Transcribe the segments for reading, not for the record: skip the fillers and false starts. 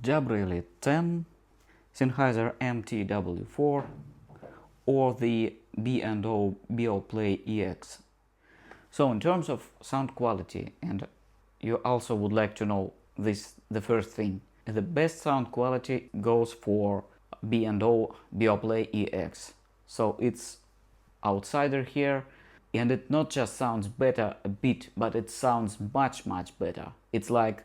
Jabra Elite 10, Sennheiser MTW4, or the B&O Beoplay EX. So in terms of sound quality, and you also would like to know this, the first thing, the best sound quality goes for B&O Beoplay EX. So it's outsider here, and it not just sounds better a bit, but it sounds much better. It's like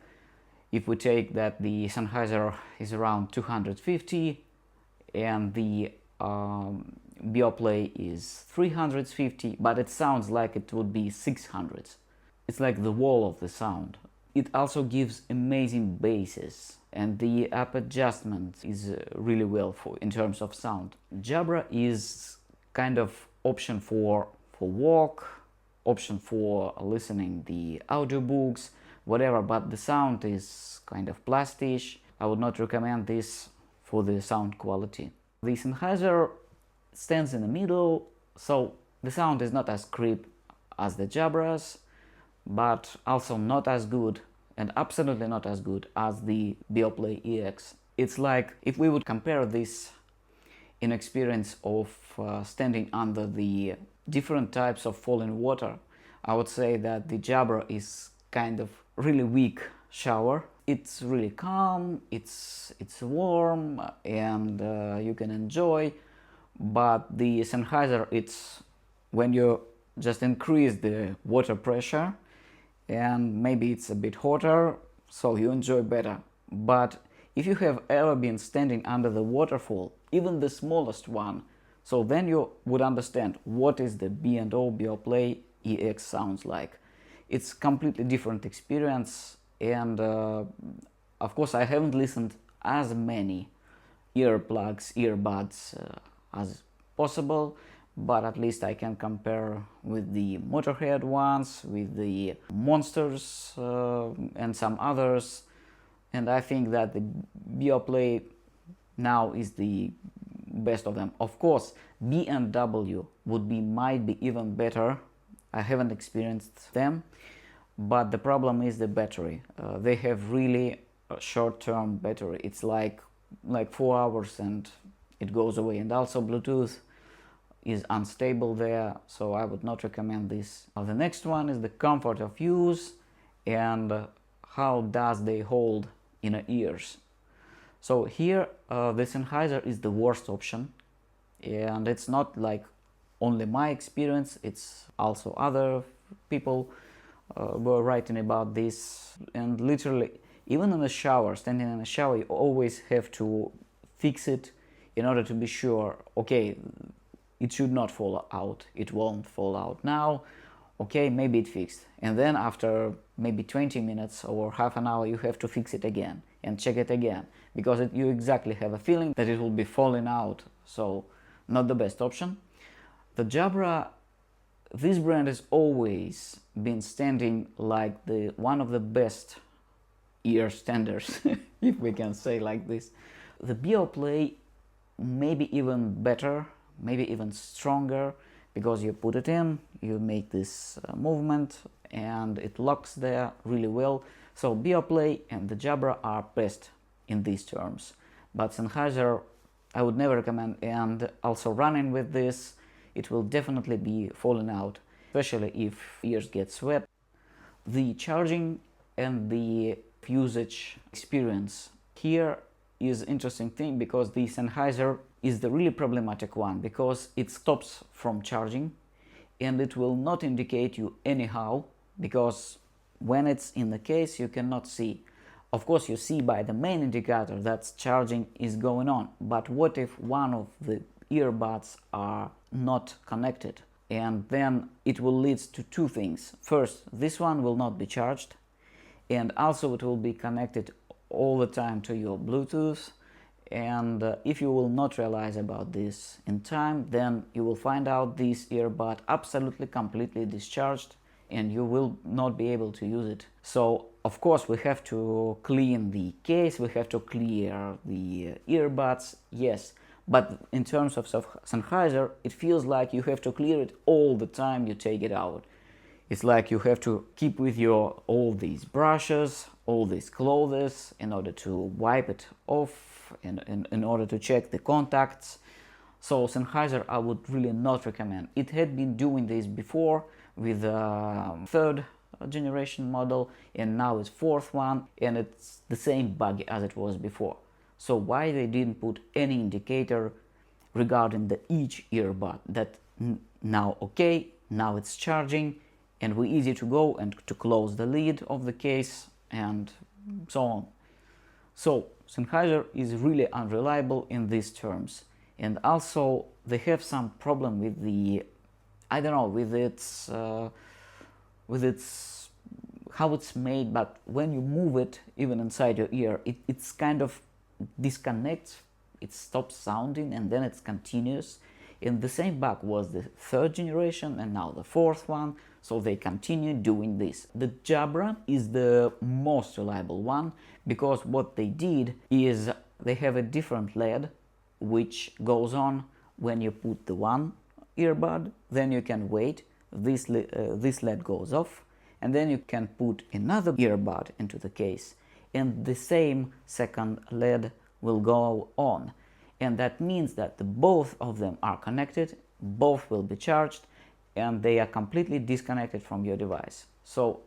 if we take that the Sennheiser is around 250 and the Beoplay is 350, but it sounds like it would be 600. It's like the wall of the sound. It also gives amazing basses, and the up adjustment is really well for in terms of sound. Jabra is kind of option for walk, option for listening the audiobooks, whatever, but the sound is kind of plastish. I would not recommend this for the sound quality. The Sennheiser stands in the middle, so the sound is not as crisp as the Jabras, but also not as good, and absolutely not as good as the Beoplay EX. It's like if we would compare this in experience of standing under the different types of falling water, I would say that the Jabra is kind of really weak shower. It's really calm, it's warm, and you can enjoy. But the Sennheiser, it's when you just increase the water pressure, and maybe it's a bit hotter, so you enjoy better. But if you have ever been standing under the waterfall, even the smallest one, so then you would understand what is the B&O Beoplay EX sounds like. It's completely different experience, and of course I haven't listened as many earbuds as possible, but at least I can compare with the Motorhead ones, with the Monsters and some others, and I think that the Beoplay now is the best of them. Of course, B&W might be even better. I haven't experienced them, but the problem is the battery. They have really a short-term battery. It's like 4 hours and it goes away, and also Bluetooth is unstable there, so I would not recommend this. The next one is the comfort of use and how does they hold in the ears. So here the Sennheiser is the worst option, and it's not like only my experience, it's also other people were writing about this. And literally, even in the shower, standing in the shower, you always have to fix it in order to be sure, okay, it should not fall out, it won't fall out now, okay, maybe it fixed. And then after maybe 20 minutes or half an hour, you have to fix it again and check it again, because you exactly have a feeling that it will be falling out, so not the best option. The Jabra, this brand has always been standing like the one of the best ear standers, if we can say like this. The Beoplay maybe even better, maybe even stronger, because you put it in, you make this movement, and it locks there really well. So Beoplay and the Jabra are best in these terms, but Sennheiser I would never recommend, and also running with this, it will definitely be falling out, especially if ears get sweat. The charging and the usage experience here is interesting thing, because the Sennheiser is the really problematic one, because it stops from charging and it will not indicate you anyhow, because when it's in the case you cannot see. Of course you see by the main indicator that charging is going on, but what if one of the earbuds are not connected? And then it will lead to two things. First, this one will not be charged, and also it will be connected all the time to your Bluetooth, and if you will not realize about this in time, then you will find out this earbud absolutely completely discharged and you will not be able to use it. So of course we have to clean the case, we have to clear the earbuds, yes, but in terms of Sennheiser it feels like you have to clear it all the time you take it out. It's like you have to keep with your all these brushes, all these clothes in order to wipe it off, in order to check the contacts. So Sennheiser I would really not recommend. It had been doing this before with the third generation model, and now it's fourth one, and it's the same bug as it was before. So why they didn't put any indicator regarding the each earbud that now okay, now it's charging, and we're easy to go and to close the lid of the case and so on. So Sennheiser is really unreliable in these terms, and also they have some problem with the, I don't know, with its how it's made, but when you move it even inside your ear, it's kind of disconnects, it stops sounding, and then it's continuous. And the same bug was the third generation and now the fourth one, so they continue doing this. The Jabra is the most reliable one because what they did is they have a different LED which goes on when you put the one earbud, then you can wait, this LED goes off, and then you can put another earbud into the case, and the same second LED will go on. And that means that both of them are connected, both will be charged, and they are completely disconnected from your device. So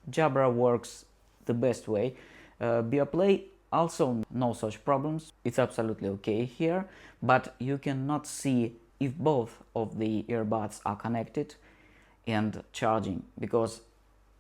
Jabra works the best way. Beoplay also no such problems, it's absolutely okay here, but you cannot see if both of the earbuds are connected and charging, because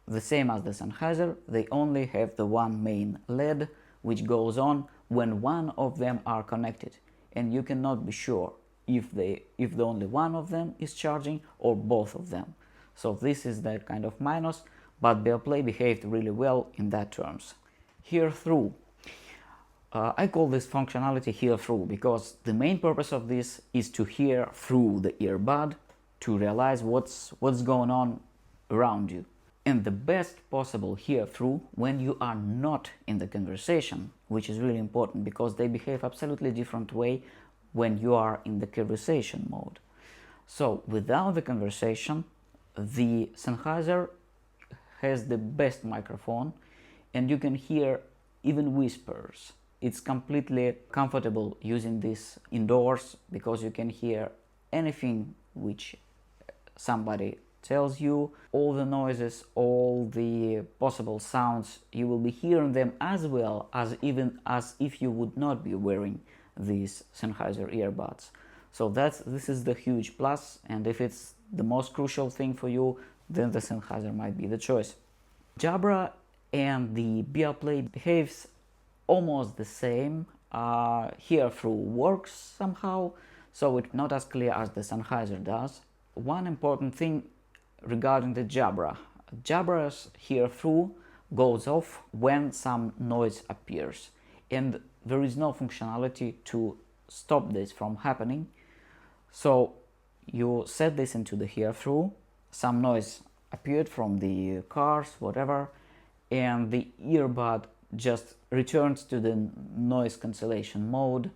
the same as the Sennheiser, they only have the one main LED which goes on when one of them are connected, and you cannot be sure if the only one of them is charging or both of them. So this is the kind of minus, but Beoplay behaved really well in that terms. Hear through. I call this functionality hear through because the main purpose of this is to hear through the earbud, to realize what's going on around you. And the best possible hear through when you are not in the conversation, which is really important because they behave absolutely different way when you are in the conversation mode. So without the conversation, the Sennheiser has the best microphone and you can hear even whispers. It's completely comfortable using this indoors because you can hear anything which somebody tells you, all the noises, all the possible sounds, you will be hearing them as well as even as if you would not be wearing these Sennheiser earbuds. So this is the huge plus, and if it's the most crucial thing for you, then the Sennheiser might be the choice. Jabra and the Beoplay behaves almost the same. Hear through works somehow, so it's not as clear as the Sennheiser does. One important thing regarding the Jabra's hear through goes off when some noise appears, and there is no functionality to stop this from happening. So you set this into the hear through, some noise appeared from the cars, whatever, and the earbud just returns to the noise cancellation mode,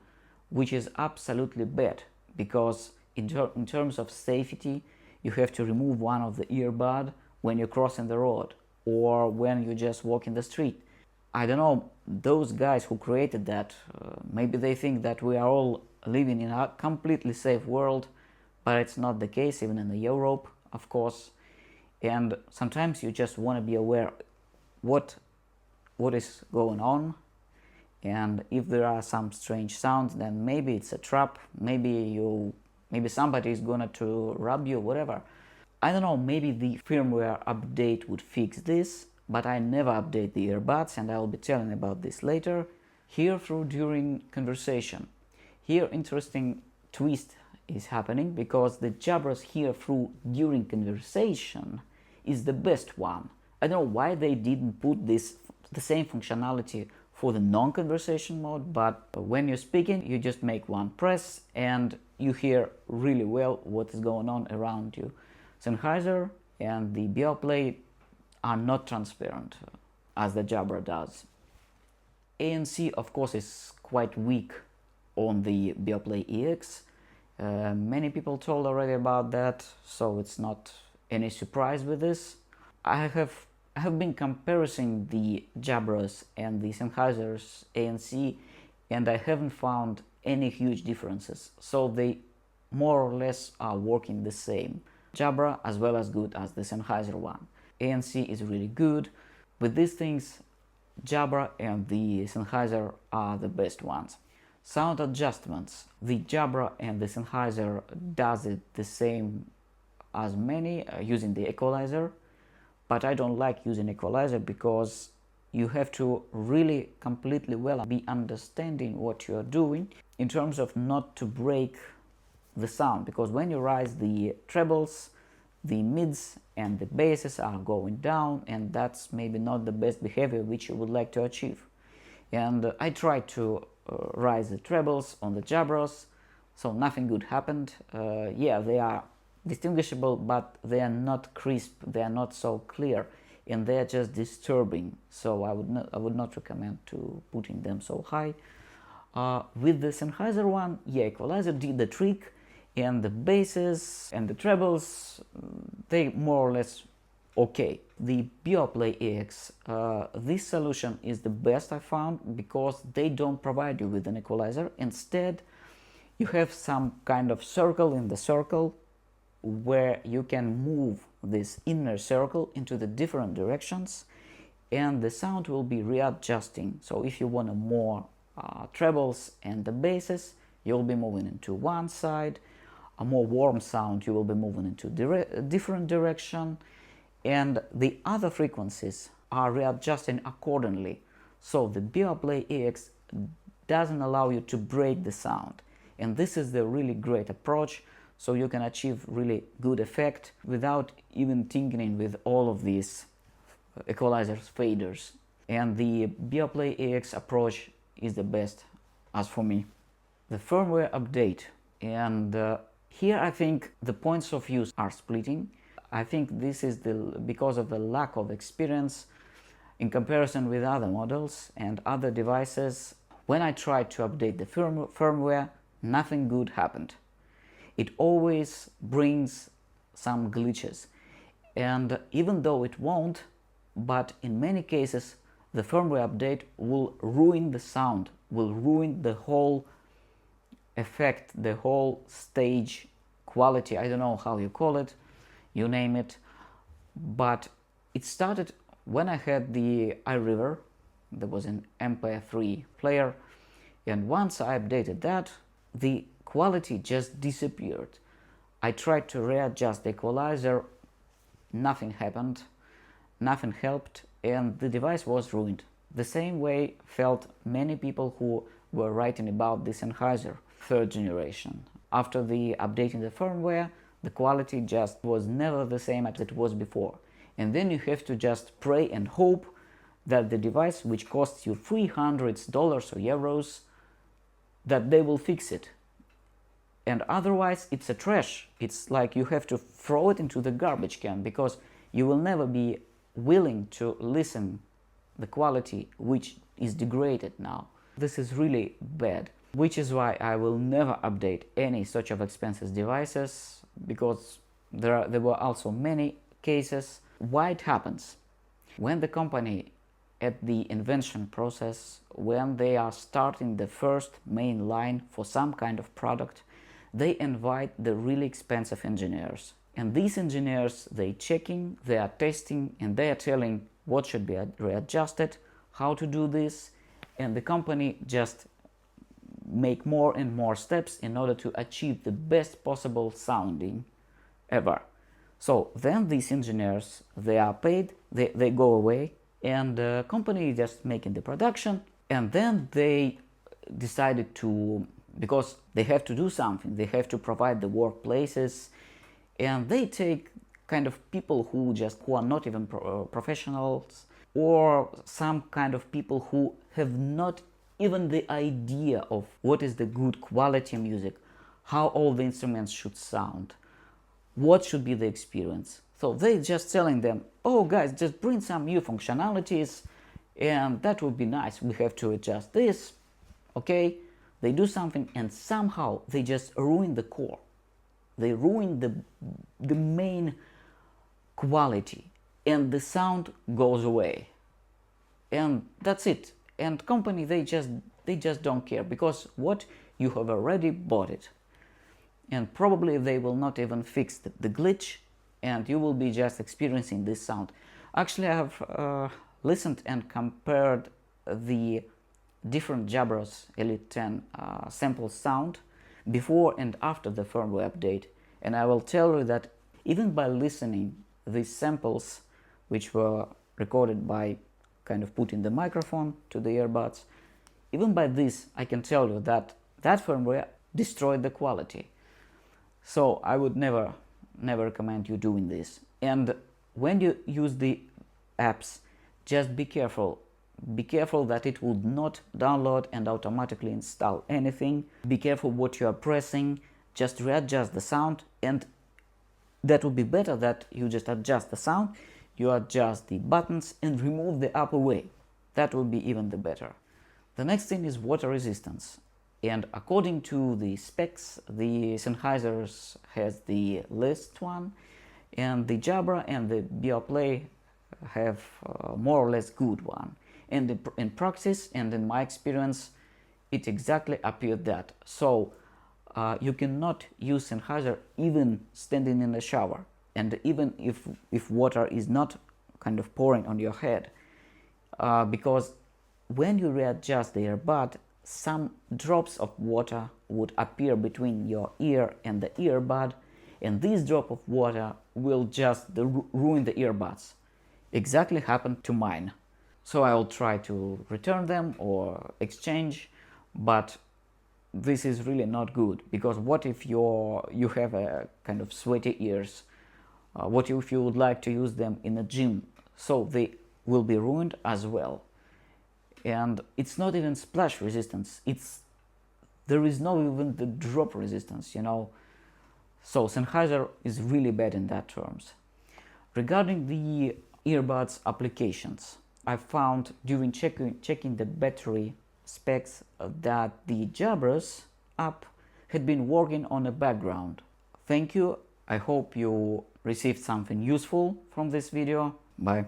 which is absolutely bad because in terms of safety, you have to remove one of the earbud when you're crossing the road or when you just walk in the street. I don't know, those guys who created that, maybe they think that we are all living in a completely safe world, but it's not the case, even in Europe, of course. And sometimes you just want to be aware what is going on, and if there are some strange sounds, then maybe it's a trap, maybe somebody is gonna to rob you, whatever. I don't know, maybe the firmware update would fix this, but I never update the earbuds, and I will be telling about this later. Hear through during conversation. Here interesting twist is happening because the Jabra's hear through during conversation is the best one. I don't know why they didn't put the same functionality for the non-conversation mode, but when you're speaking, you just make one press and you hear really well what is going on around you. Sennheiser and the Beoplay are not transparent as the Jabra does. ANC, of course, is quite weak on the Beoplay EX. Many people told already about that, so it's not any surprise with this. I have been comparing the Jabras and the Sennheisers ANC, and I haven't found any huge differences. So they more or less are working the same. Jabra as well as good as the Sennheiser one. ANC is really good. With these things, Jabra and the Sennheiser are the best ones. Sound adjustments. The Jabra and the Sennheiser does it the same as many using the equalizer, but I don't like using equalizer because you have to really completely well be understanding what you are doing in terms of not to break the sound, because when you rise the trebles, the mids and the basses are going down, and that's maybe not the best behavior which you would like to achieve. And I tried to rise the trebles on the Jabras, so nothing good happened. Yeah, they are distinguishable, but they are not crisp, they are not so clear, and they are just disturbing. So I would not recommend to putting them so high. With the Sennheiser one, yeah, equalizer did the trick, and the basses and the trebles, they more or less okay. The Beoplay EX, this solution is the best I found because they don't provide you with an equalizer. Instead, you have some kind of circle in the circle where you can move this inner circle into the different directions, and the sound will be readjusting. So if you want more trebles and the basses, you'll be moving into one side. A more warm sound, you will be moving into a different direction, and the other frequencies are readjusting accordingly. So the Beoplay EX doesn't allow you to break the sound, and this is the really great approach. So you can achieve really good effect without even tinkering with all of these equalizers, faders. And the Beoplay EX approach is the best as for me. The firmware update, and here I think the points of view are splitting. I think this is because of the lack of experience in comparison with other models and other devices. When I tried to update the firmware, nothing good happened. It always brings some glitches, and even though it won't, but in many cases the firmware update will ruin the sound, will ruin the whole effect, the whole stage quality. I don't know how you call it, you name it, but it started when I had the iRiver. There was an MP3 player, and once I updated that, the quality just disappeared. I tried to readjust the equalizer, nothing happened, nothing helped, and the device was ruined. The same way felt many people who were writing about the Sennheiser third generation. After the updating the firmware, the quality just was never the same as it was before. And then you have to just pray and hope that the device, which costs you $300 or euros, that they will fix it. And otherwise it's a trash. It's like you have to throw it into the garbage can, because you will never be willing to listen the quality which is degraded now. This is really bad, which is why I will never update any such of expensive devices, because there were also many cases. Why it happens? When the company at the invention process, when they are starting the first main line for some kind of product, they invite the really expensive engineers. And these engineers, they checking, they are testing, and they are telling what should be readjusted, how to do this, and the company just make more and more steps in order to achieve the best possible sounding ever. So then these engineers, they are paid, they go away, and the company is just making the production, and then they decided to, because they have to do something, they have to provide the workplaces, and they take kind of people who are not even professionals, or some kind of people who have not even the idea of what is the good quality music, how all the instruments should sound, what should be the experience. So they just telling them, oh guys, just bring some new functionalities, and that would be nice, we have to adjust this, okay? They do something, and somehow they just ruin the core. They ruin the main quality. and the sound goes away, and that's it. And company, they just don't care, because what, you have already bought it, and probably they will not even fix the glitch, and you will be just experiencing this sound. Actually, I have listened and compared the different Jabra's Elite 10 sample sound before and after the firmware update, and I will tell you that even by listening these samples, which were recorded by kind of putting the microphone to the earbuds, even by this I can tell you that that firmware destroyed the quality. So I would never recommend you doing this. And when you use the apps, just be careful. Be careful that it would not download and automatically install anything. Be careful what you are pressing. Just readjust the sound, and that would be better that you just adjust the sound, you adjust the buttons and remove the app away. That would be even the better. The next thing is water resistance. And according to the specs, the Sennheiser has the least one, and the Jabra and the Beoplay have more or less good one. And in practice and in my experience, it exactly appeared that. So you cannot use Sennheiser even standing in the shower, and even if water is not kind of pouring on your head, because when you readjust the earbud, some drops of water would appear between your ear and the earbud, and this drop of water will just ruin the earbuds. Exactly happened to mine. So I will try to return them or exchange, but this is really not good, because what if you have a kind of sweaty ears? What if you would like to use them in a gym? So they will be ruined as well. And it's not even splash resistance. There is no even the drop resistance, you know. So Sennheiser is really bad in that terms. Regarding the earbuds applications, I found during checking the battery specs that the Jabra's app had been working on a background. Thank you. I hope you received something useful from this video. Bye.